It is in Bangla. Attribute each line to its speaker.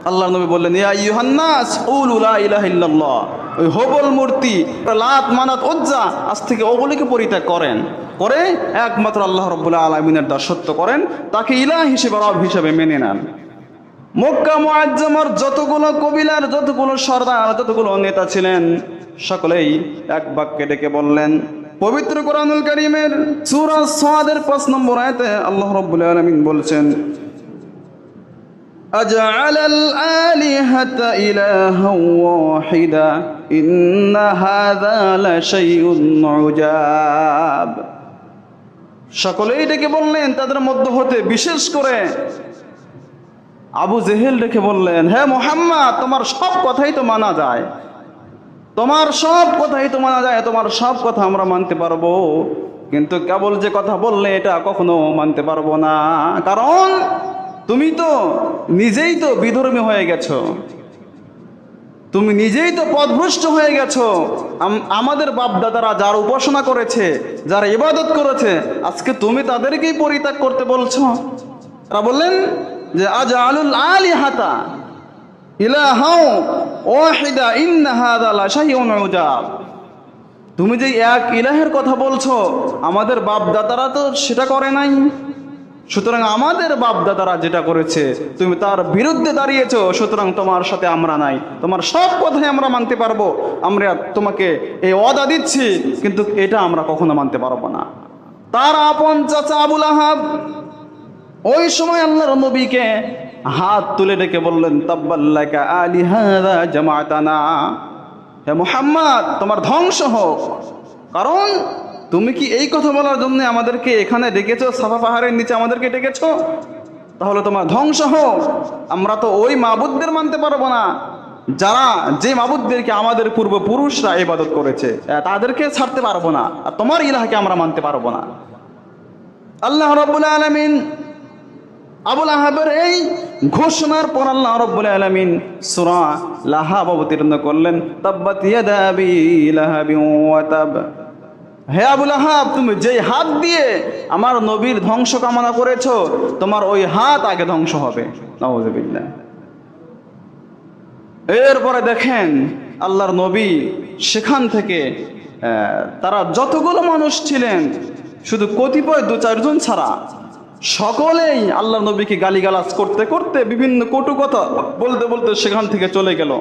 Speaker 1: আল্লাহ নবী বললেন, ইয়া আইয়ুহান নাস কুলু লা ইলাহা ইল্লাল্লাহ। ওই হবল মূর্তি, লাত, মানাত, উজ্জা, আজ থেকে ওগুলিকে পরিত্যাগ করেন, করে একমাত্র আল্লাহ রাব্বুল আলামিনের দাসত্ব করেন, তাকে ইলাহ হিসেবে, রব হিসেবে মেনে নেন। মক্কা মুআজ্জামার যতগুলো কবিলার, যতগুলো সর্দার, যতগুলো নেতা ছিলেন, সকলেই এক বাক্যে ডেকে বললেন, পবিত্র কোরআনুল কারীমের সূরা সাদের 5 নম্বর আয়াতে আল্লাহ রাব্বুল আলামিন বলছেন, আজআলাল আলিহাতা ইলাহা ওয়াহিদা ইন্না হাযা লাশাইউন উজাব। সকলেই ডেকে বললেন, তাদের মধ্য হতে বিশেষ করে আবু জেহেল ডেকে বললেন, হে মুহাম্মদ, তোমার সব কথাই তো মানা যায়, তোমার সব কথাই তো মানা যায়, তোমার সব কথা আমরা মানতে পারবো, কিন্তু কেবল যে কথা বললে এটা কখনো মানতে পারবো না, কারণ তুমি তো নিজেই তো বিধর্মী হয়ে গেছো, তুমি নিজেই তো পথভ্রষ্ট হয়ে গেছো। আমাদের বাপদাদারা যার উপাসনা করেছে, যারা ইবাদত করেছে, আজকে তুমি তাদেরকেই পরিত্যাগ করতে বলছো। তারা বললেন যে আজআলুল আলিহাতা ইলাহা ওয়াহিদা ইন্না হাযা লাশাইউন উজাব। তুমি যে এক ইলাহের কথা বলছো, আমাদের বাপদাদারা তো সেটা করে নাই, সুতরাং আমাদের বাপদাদারা যেটা করেছে তুমি তার বিরুদ্ধে দাঁড়িয়েছো, সুতরাং তোমার সাথে আমরা নাই, তোমার সব কথাই আমরা মানতে পারবো, আমরা তোমাকে এই ওয়াদা দিচ্ছি, কিন্তু এটা আমরা কখনো মানতে পারবো না। তার আপন চাচা আবু লাহাব ওই সময় আল্লাহর নবীকে হাত তুলে ডেকে বললেন, তাব্বাল্লাকা আলিহাযা জামাতানা, হে মুহাম্মদ, তোমার ধ্বংস হোক, কারণ তুমি কি এই কথা বলার জন্য আমাদেরকে এখানে ডেকেছো, সাফা পাহাড়ের নিচে আমাদেরকে ডেকেছো? তাহলে তোমার ধ্বংস হোক। আমরা তো ওই মাবুদদের মানতে পারবো না যারা, যে মাবুদদেরকে আমাদের পূর্বপুরুষরা ইবাদত করেছে, তাদেরকে ছাড়তে পারবো না, আর তোমার ইলাহকে আমরা মানতে পারবো না। আল্লাহ রাব্বুল আলামিন আবু লাহাবের এই ঘোষণার পর আল্লাহ রাব্বুল আলামিন সূরা লাহাব অবতীর্ণ করলেন, তাব্বাত ইয়াদা আবি লাহাবিন ওয়া তাব। হে আবু লাহাব, তুমি যেই হাত দিয়ে আমার নবীর ধ্বংস কামনা করেছো, তোমার ওই হাত আগে ধ্বংস হবে। নাউযুবিল্লাহ। এরপরে দেখেন আল্লাহর নবী সেখান থেকে তারা যতগুলো মানুষ ছিলেন, শুধু কতিপয় 2-4 জন ছাড়া সকলেই আল্লাহর নবীকে গালিগালাজ করতে করতে, বিভিন্ন কটু কথা বলতে বলতে সেখান থেকে চলে গেল।